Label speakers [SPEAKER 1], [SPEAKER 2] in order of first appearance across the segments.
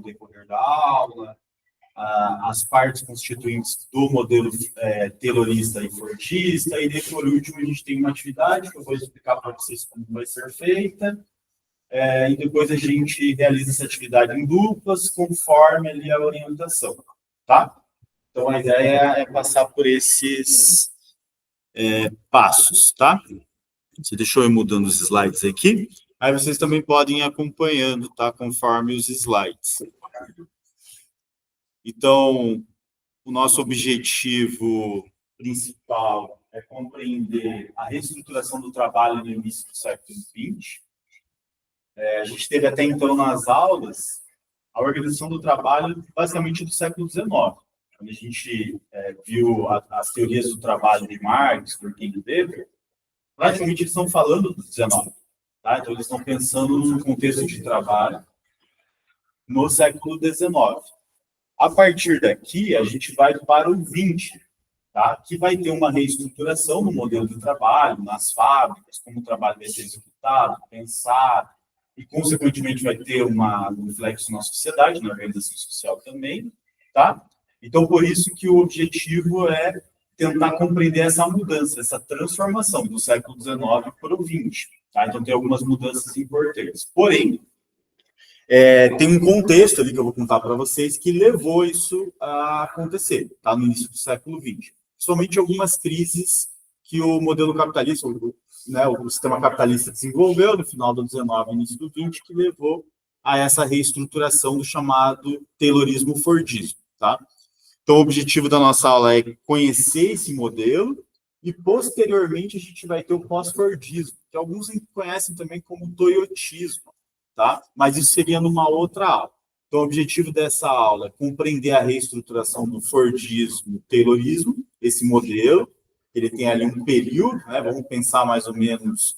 [SPEAKER 1] decorrer da aula, as partes constituintes do modelo taylorista e fordista, e daí, por último, a gente tem uma atividade que eu vou explicar para vocês como vai ser feita, e depois a gente realiza essa atividade em duplas, conforme ali a orientação, tá? Então, a ideia é passar por esses passos, tá? Você deixou eu mudando os slides aqui, aí vocês também podem ir acompanhando, tá? Conforme os slides. Então, o nosso objetivo principal é compreender a reestruturação do trabalho no início do século XX. A gente teve até então nas aulas a organização do trabalho basicamente do século XIX. Quando a gente viu as teorias do trabalho de Marx, Durkheim e Weber, praticamente eles estão falando do XIX. Tá? Então, eles estão pensando no contexto de trabalho no século XIX. A partir daqui, a gente vai para o 20, tá? Que vai ter uma reestruturação no modelo de trabalho, nas fábricas, como o trabalho vai ser executado, pensado, e, consequentemente, vai ter um reflexo na sociedade, na organização social também, tá? Então, por isso que o objetivo é tentar compreender essa mudança, essa transformação do século XIX para o 20, tá? Então, tem algumas mudanças importantes. Porém, tem um contexto ali que eu vou contar para vocês que levou isso a acontecer, tá? No início do século XX. Somente algumas crises que o modelo capitalista, né, o sistema capitalista desenvolveu no final do XIX e início do XX, que levou a essa reestruturação do chamado taylorismo-fordismo, tá? Então, o objetivo da nossa aula é conhecer esse modelo e, posteriormente, a gente vai ter o pós-fordismo, que alguns conhecem também como toyotismo. Tá? Mas isso seria numa outra aula. Então, o objetivo dessa aula é compreender a reestruturação do fordismo, taylorismo, esse modelo. Ele tem ali um período, né? Vamos pensar mais ou menos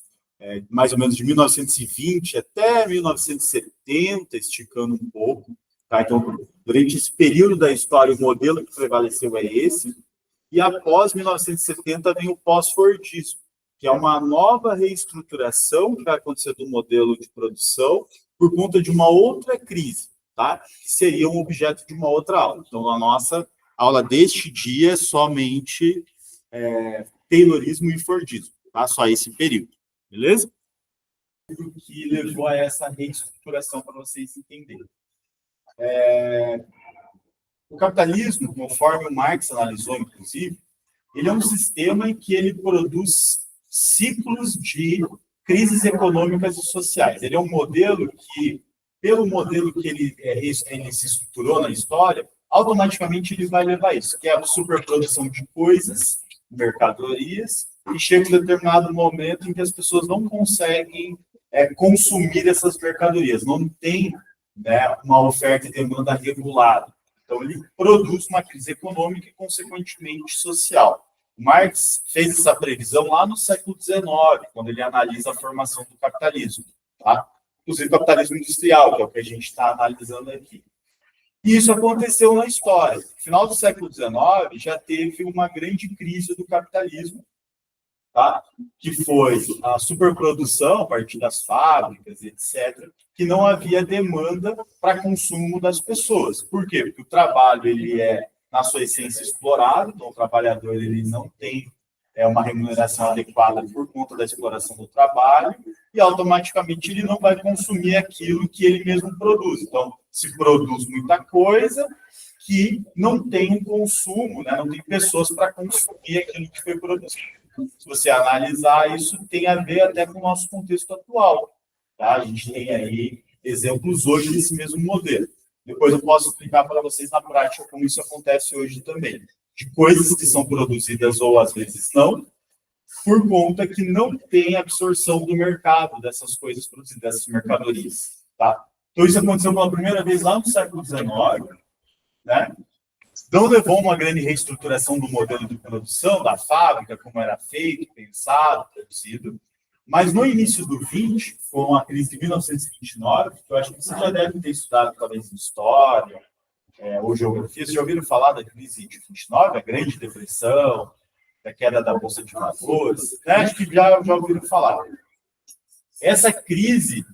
[SPEAKER 1] de 1920 até 1970, esticando um pouco. Tá? Então, durante esse período da história, o modelo que prevaleceu é esse. E após 1970 vem o pós-fordismo, que é uma nova reestruturação que vai acontecer do modelo de produção por conta de uma outra crise, tá? Que seria um objeto de uma outra aula. Então, a nossa aula deste dia é somente taylorismo e fordismo, tá? Só esse período, beleza? O que levou a essa reestruturação, para vocês entenderem. O capitalismo, conforme o Marx analisou, inclusive, ele é um sistema em que ele produz ciclos de crises econômicas e sociais. Ele é um modelo que, pelo modelo que ele se estruturou na história, automaticamente ele vai levar isso, que é a superprodução de coisas, mercadorias, e chega um determinado momento em que as pessoas não conseguem consumir essas mercadorias, não tem, né, uma oferta e demanda regulada. Então, ele produz uma crise econômica e, consequentemente, social. Marx fez essa previsão lá no século XIX, quando ele analisa a formação do capitalismo, tá? Inclusive o capitalismo industrial, que é o que a gente está analisando aqui. E isso aconteceu na história. No final do século XIX, já teve uma grande crise do capitalismo, tá? Que foi a superprodução a partir das fábricas, etc., que não havia demanda para consumo das pessoas. Por quê? Porque o trabalho ele é, na sua essência, explorado, então o trabalhador ele não tem uma remuneração adequada por conta da exploração do trabalho, e automaticamente ele não vai consumir aquilo que ele mesmo produz. Então, se produz muita coisa que não tem um consumo, né? Não tem pessoas para consumir aquilo que foi produzido. Se você analisar, isso tem a ver até com o nosso contexto atual. Tá? A gente tem aí exemplos hoje desse mesmo modelo. Depois eu posso explicar para vocês na prática como isso acontece hoje também. De coisas que são produzidas ou às vezes não, por conta que não tem absorção do mercado dessas coisas produzidas, dessas mercadorias. Tá? Então isso aconteceu pela primeira vez lá no século XIX, né? Não levou uma grande reestruturação do modelo de produção, da fábrica, como era feito, pensado, produzido. Mas no início do 20, com a crise de 1929, que eu acho que vocês já devem ter estudado, talvez, em história ou geografia. Vocês já ouviram falar da crise de 29, a Grande Depressão, da queda da Bolsa de Valores? Acho que já ouviram falar. Essa crise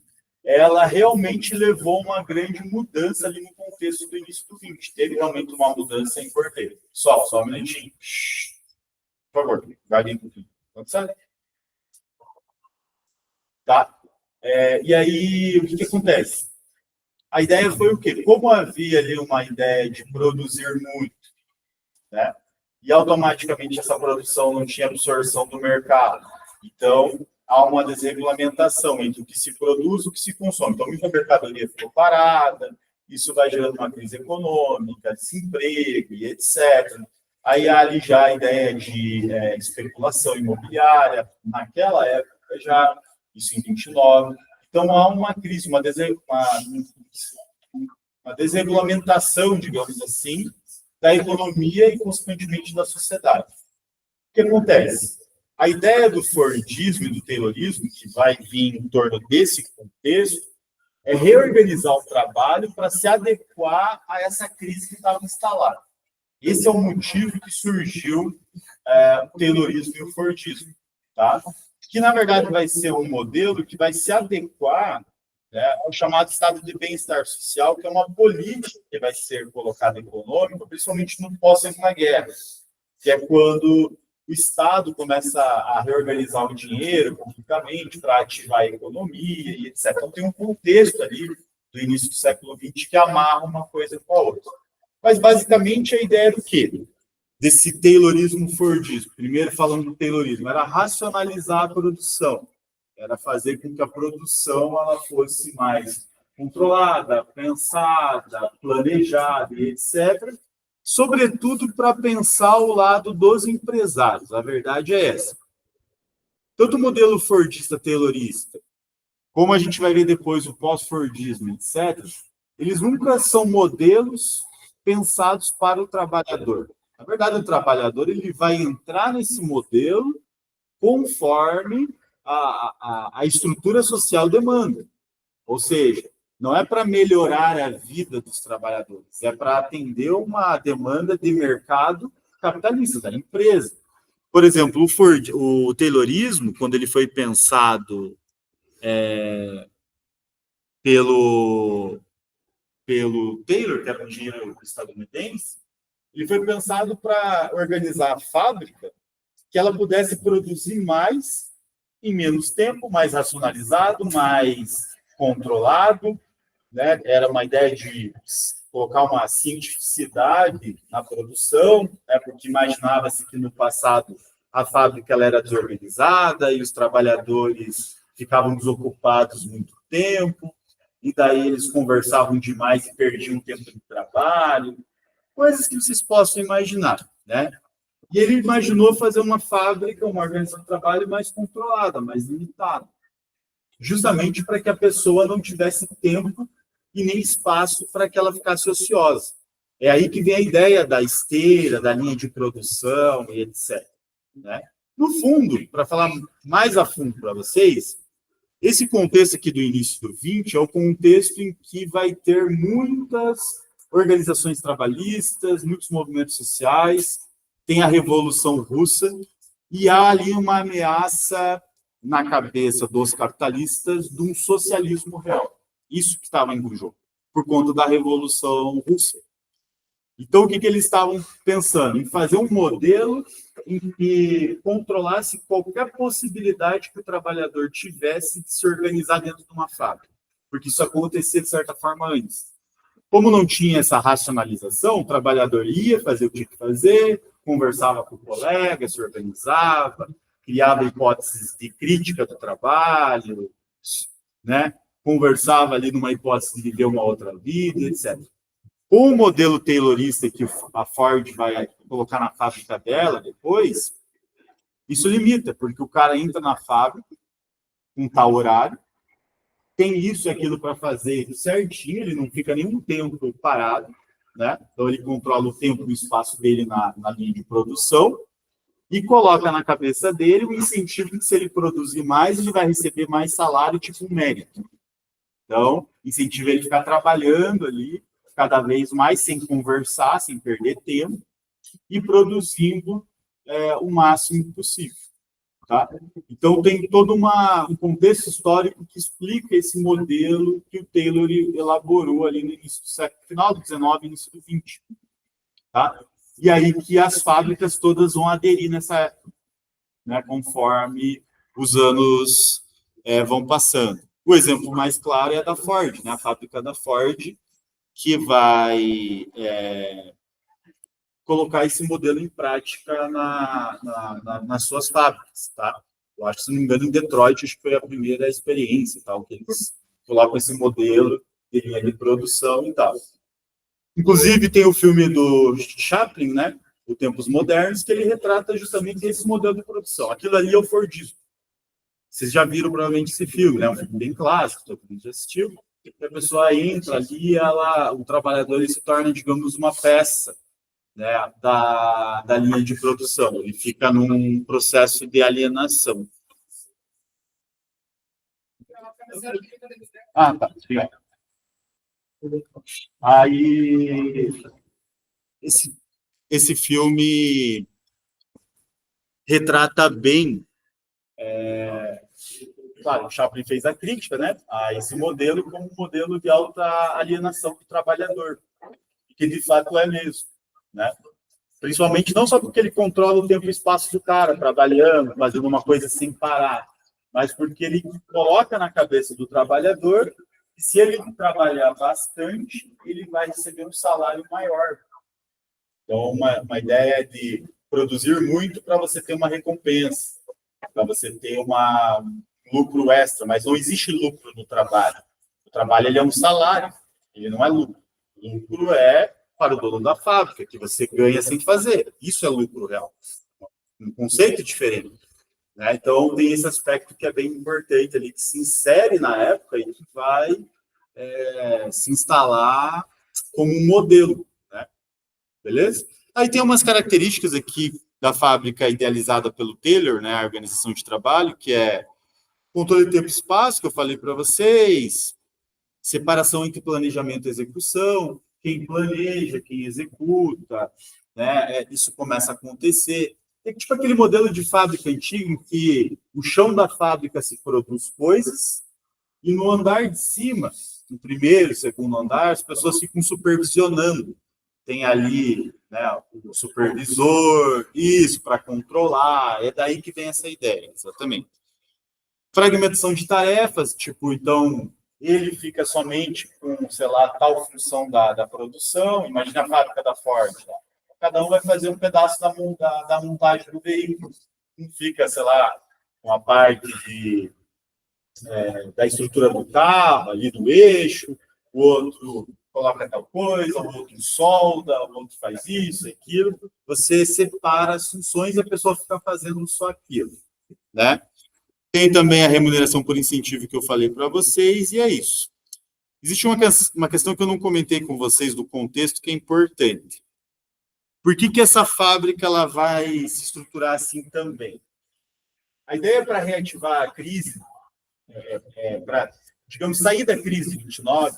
[SPEAKER 1] ela realmente levou uma grande mudança ali no contexto do início do 20. Teve realmente uma mudança importante. Só um minutinho. Por favor, guarde um pouquinho. Pode ser? Tá? E aí, o que acontece? A ideia foi o quê? Como havia ali uma ideia de produzir muito, né? E automaticamente essa produção não tinha absorção do mercado. Então, há uma desregulamentação entre o que se produz e o que se consome. Então, muita mercadoria ficou parada, isso vai gerando uma crise econômica, desemprego e etc. Aí há ali já a ideia de especulação imobiliária, naquela época já, isso em 29. Então, há uma crise, uma desregulamentação, digamos assim, da economia e, consequentemente, da sociedade. O que acontece? A ideia do Fordismo e do Taylorismo, que vai vir em torno desse contexto, é reorganizar o trabalho para se adequar a essa crise que estava instalada. Esse é o motivo que surgiu o Taylorismo e o Fordismo, tá? Que, na verdade, vai ser um modelo que vai se adequar ao chamado estado de bem-estar social, que é uma política que vai ser colocada econômica, principalmente no pós-segunda guerra, que é quando o Estado começa a reorganizar o dinheiro publicamente para ativar a economia e etc. Então, tem um contexto ali do início do século XX que amarra uma coisa com a outra. Mas, basicamente, a ideia do quê? Desse Taylorismo-Fordismo. Primeiro, falando do Taylorismo, era racionalizar a produção. Era fazer com que a produção ela fosse mais controlada, pensada, planejada, etc. Sobretudo para pensar o lado dos empresários. A verdade é essa. Tanto o modelo fordista-taylorista, como a gente vai ver depois o pós-fordismo, etc., eles nunca são modelos pensados para o trabalhador. Na verdade, o trabalhador ele vai entrar nesse modelo conforme a estrutura social demanda. Ou seja, não é para melhorar a vida dos trabalhadores, é para atender uma demanda de mercado capitalista, da empresa. Por exemplo, o Taylorismo, quando ele foi pensado pelo Taylor, que era um engenheiro estadunidense, ele foi pensado para organizar a fábrica que ela pudesse produzir mais em menos tempo, mais racionalizado, mais controlado, né? Era uma ideia de colocar uma cientificidade na produção, né? Porque imaginava-se que no passado a fábrica ela era desorganizada e os trabalhadores ficavam desocupados muito tempo, e daí eles conversavam demais e perdiam tempo de trabalho, coisas que vocês possam imaginar, né? E ele imaginou fazer uma fábrica, uma organização de trabalho mais controlada, mais limitada, justamente para que a pessoa não tivesse tempo e nem espaço para que ela ficasse ociosa. É aí que vem a ideia da esteira, da linha de produção e etc. Né? No fundo, para falar mais a fundo para vocês, esse contexto aqui do início do 20 é o contexto em que vai ter muitas organizações trabalhistas, muitos movimentos sociais, tem a Revolução Russa, e há ali uma ameaça na cabeça dos capitalistas de um socialismo real. Isso que estava em jogo, por conta da Revolução Russa. Então, o que eles estavam pensando? Em fazer um modelo em que controlasse qualquer possibilidade que o trabalhador tivesse de se organizar dentro de uma fábrica, porque isso acontecia, de certa forma, antes. Como não tinha essa racionalização, o trabalhador ia fazer o que tinha que fazer, conversava com o colega, se organizava, criava hipóteses de crítica do trabalho, né? Conversava ali numa hipótese de viver uma outra vida, etc. O modelo taylorista que a Ford vai colocar na fábrica dela depois, isso limita, porque o cara entra na fábrica com tal horário, tem isso e aquilo para fazer certinho, ele não fica nenhum tempo parado, né? Então, ele controla o tempo e o espaço dele na linha de produção e coloca na cabeça dele um incentivo que, se ele produzir mais, ele vai receber mais salário, tipo um mérito. Então, incentiva ele a ficar trabalhando ali, cada vez mais, sem conversar, sem perder tempo, e produzindo o máximo possível. Tá? Então, tem todo um contexto histórico que explica esse modelo que o Taylor elaborou ali no início do século, final do 19, início do 20. Tá? E aí que as fábricas todas vão aderir nessa época, né, conforme os anos vão passando. O exemplo mais claro é a da Ford, né, a fábrica da Ford, que vai colocar esse modelo em prática nas suas fábricas. Tá? Eu acho que, se não me engano, em Detroit, acho que foi a primeira experiência, tal, que eles colocam esse modelo de linha de produção e tal. Inclusive, tem o filme do Chaplin, né? O Tempos Modernos, que ele retrata justamente esse modelo de produção. Aquilo ali é o Fordismo. Vocês já viram, provavelmente, esse filme, né? É um filme bem clássico, todo mundo já assistiu. A pessoa entra ali, o trabalhador ele se torna, digamos, uma peça, né, da linha de produção. Ele fica num processo de alienação. Ah, tá. Obrigado. Aí, esse filme retrata bem, claro, o Chaplin fez a crítica, né, a esse modelo como um modelo de alta alienação do trabalhador, que de fato é mesmo, né? Principalmente não só porque ele controla o tempo e espaço do cara, trabalhando, fazendo uma coisa sem parar, mas porque ele coloca na cabeça do trabalhador que, se ele trabalhar bastante, ele vai receber um salário maior. Então, uma ideia de produzir muito para você ter uma recompensa, para você ter um lucro extra, mas não existe lucro no trabalho. O trabalho ele é um salário, ele não é lucro. O lucro é para o dono da fábrica, que você ganha sem fazer. Isso é lucro real. Um conceito diferente. Né? Então, tem esse aspecto que é bem importante ali, que se insere na época e que vai se instalar como um modelo. Né? Beleza? Aí tem umas características aqui da fábrica idealizada pelo Taylor, né, a organização de trabalho, que é controle de tempo e espaço, que eu falei para vocês, separação entre planejamento e execução, quem planeja, quem executa, né, isso começa a acontecer. É tipo aquele modelo de fábrica antigo em que o chão da fábrica se produz coisas e no andar de cima, no primeiro, segundo andar, as pessoas ficam supervisionando. Tem ali, né, o supervisor, isso, para controlar. É daí que vem essa ideia, exatamente. Fragmentação de tarefas, tipo, então, ele fica somente com, sei lá, tal função da produção. Imagina a fábrica da Ford. Tá? Cada um vai fazer um pedaço da montagem do veículo. Um fica, sei lá, com a parte da estrutura do carro, ali do eixo, o outro coloca tal coisa, o outro solda, o outro faz isso, aquilo. Você separa as funções e a pessoa fica fazendo só aquilo, né? Tem também a remuneração por incentivo que eu falei para vocês, e é isso. Existe uma questão que eu não comentei com vocês do contexto que é importante. Por que essa fábrica ela vai se estruturar assim também? A ideia para reativar a crise, para, digamos, sair da crise de 29,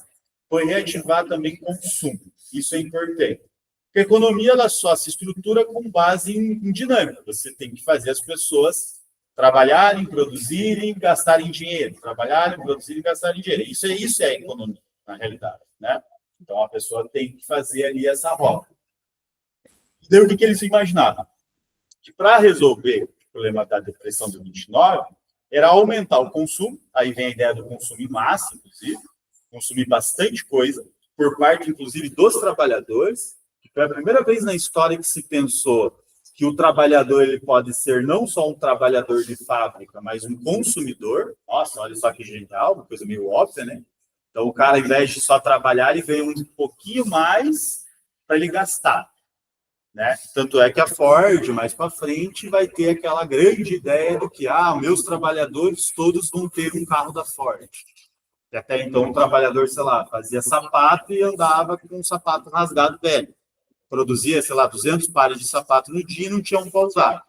[SPEAKER 1] foi reativar também consumo. Isso é importante. Porque a economia ela só se estrutura com base em dinâmica. Você tem que fazer as pessoas trabalharem, produzirem, gastarem dinheiro. Trabalharem, produzirem, gastarem dinheiro. Isso é a economia, na realidade. Né? Então, a pessoa tem que fazer ali essa roda. E daí, o que eles imaginavam? Que para resolver o problema da depressão de 29, era aumentar o consumo. Aí vem a ideia do consumo em massa, inclusive. Consumir bastante coisa, por parte, inclusive, dos trabalhadores. Foi a primeira vez na história que se pensou que o trabalhador ele pode ser não só um trabalhador de fábrica, mas um consumidor. Nossa, olha só que genial, uma coisa meio óbvia, né? Então, o cara, ao invés de só trabalhar, ele ganha um pouquinho mais para ele gastar. Né? Tanto é que a Ford, mais para frente, vai ter aquela grande ideia do que meus trabalhadores todos vão ter um carro da Ford. E até então, o trabalhador, sei lá, fazia sapato e andava com um sapato rasgado velho. Produzia, sei lá, 200 pares de sapato no dia e não tinha um para usar.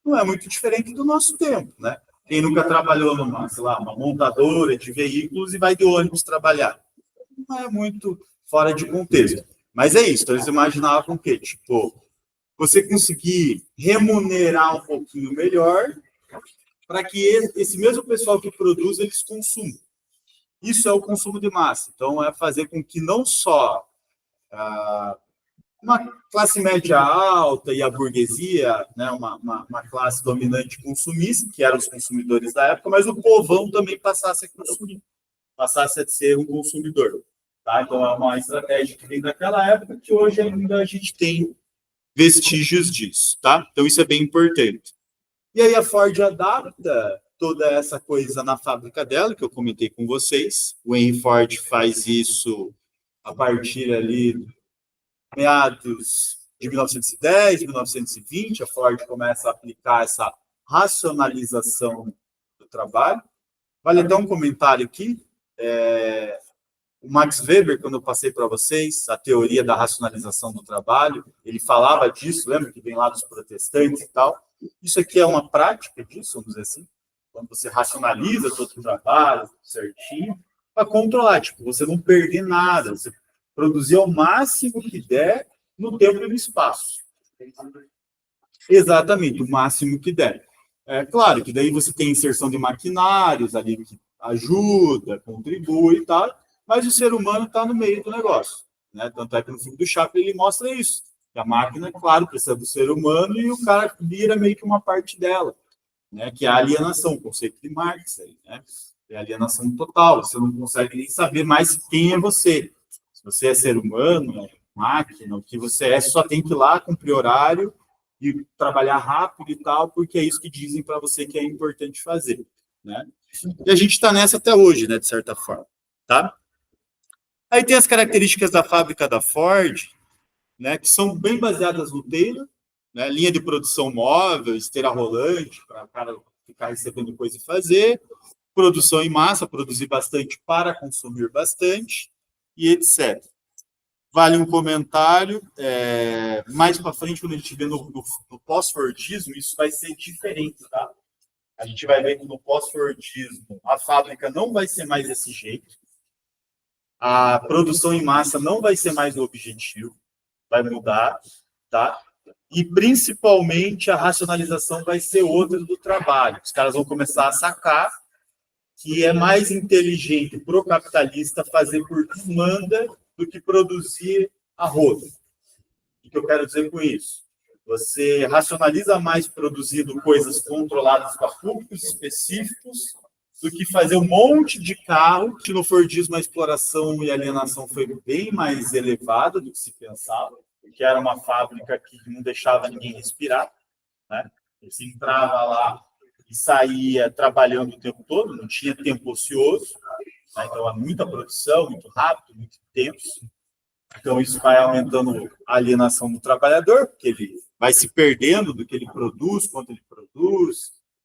[SPEAKER 1] Não é muito diferente do nosso tempo, né? Quem nunca trabalhou numa, sei lá, uma montadora de veículos e vai de ônibus trabalhar? Não é muito fora de contexto. Mas é isso, então eles imaginavam que, tipo, você conseguir remunerar um pouquinho melhor para que esse mesmo pessoal que produz, eles consumam. Isso é o consumo de massa. Então, é fazer com que não só uma classe média alta e a burguesia, né, uma classe dominante consumista, que eram os consumidores da época, mas o povão também passasse a consumir, passasse a ser um consumidor. Tá? Então, é uma estratégia que vem daquela época que hoje ainda a gente tem vestígios disso. Tá? Então, isso é bem importante. E aí a Ford adapta toda essa coisa na fábrica dela, que eu comentei com vocês. O Henry Ford faz isso a partir ali meados de 1910, 1920, a Ford começa a aplicar essa racionalização do trabalho. Vale até um comentário aqui. O Max Weber, quando eu passei para vocês a teoria da racionalização do trabalho, ele falava disso, lembra que vem lá dos protestantes e tal. Isso aqui é uma prática disso, vamos dizer assim, quando você racionaliza todo o trabalho certinho, para controlar, tipo, você não perder nada, você produzir ao máximo que der no tempo e no espaço. Exatamente, o máximo que der. É claro que daí você tem inserção de maquinários ali que ajuda, contribui e tal, mas o ser humano está no meio do negócio. Né? Tanto é que no filme do Chaplin ele mostra isso. Que a máquina, claro, precisa do ser humano e o cara vira meio que uma parte dela. Né? Que é a alienação, o conceito de Marx. Aí, né? É a alienação total. Você não consegue nem saber mais quem é você. Se você é ser humano, é máquina, o que você é, só tem que ir lá, cumprir horário e trabalhar rápido e tal, porque é isso que dizem para você que é importante fazer. Né? E a gente está nessa até hoje, né, de certa forma. Tá? Aí tem as características da fábrica da Ford, né, que são bem baseadas no Taylor, né, linha de produção móvel, esteira rolante, para o cara ficar recebendo coisa e fazer, produção em massa, produzir bastante para consumir bastante, e etc. Vale um comentário, mais para frente, quando a gente vê no pós-fordismo, isso vai ser diferente, tá? A gente vai ver que no pós-fordismo a fábrica não vai ser mais desse jeito, a produção em massa não vai ser mais o objetivo, vai mudar, tá? E principalmente a racionalização vai ser outra do trabalho. Os caras vão começar a sacar que é mais inteligente para o capitalista fazer por demanda do que produzir a rodo. O que eu quero dizer com isso? Você racionaliza mais produzindo coisas controladas para públicos específicos do que fazer um monte de carro, que no Fordismo a exploração e alienação foi bem mais elevada do que se pensava, porque era uma fábrica que não deixava ninguém respirar, né? Você entrava lá e saía trabalhando o tempo todo, não tinha tempo ocioso, né? Então, muita produção, muito rápido, muito intenso. Então, isso vai aumentando a alienação do trabalhador, porque ele vai se perdendo do que ele produz,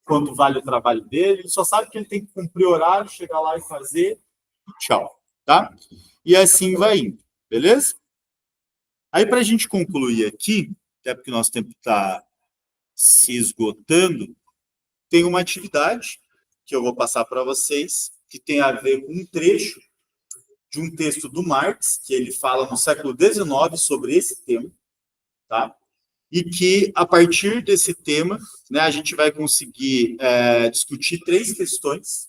[SPEAKER 1] quanto vale o trabalho dele. Ele só sabe que ele tem que cumprir horário, chegar lá e fazer, e tchau. Tá? E assim vai indo, beleza? Aí, para a gente concluir aqui, até porque nosso tempo está se esgotando, tem uma atividade que eu vou passar para vocês, que tem a ver com um trecho de um texto do Marx, que ele fala no século XIX sobre esse tema, tá? E que, a partir desse tema, né, a gente vai conseguir discutir 3 questões,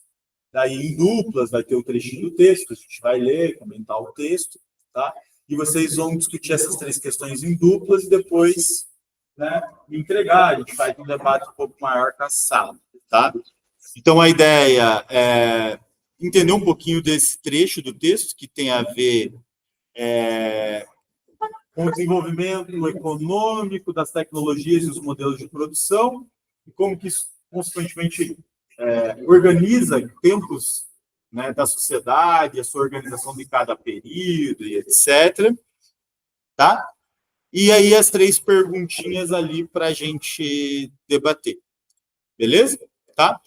[SPEAKER 1] daí em duplas, vai ter o trechinho do texto, a gente vai ler, comentar o texto, tá? E vocês vão discutir essas 3 questões em duplas e depois, né, entregar, a gente faz um debate um pouco maior com a sala, tá? Então, a ideia é entender um pouquinho desse trecho do texto, que tem a ver com o desenvolvimento econômico das tecnologias e os modelos de produção, e como que isso, consequentemente, organiza tempos, né, da sociedade, a sua organização de cada período, e etc. Tá? E aí as 3 perguntinhas ali para a gente debater. Beleza? Tá?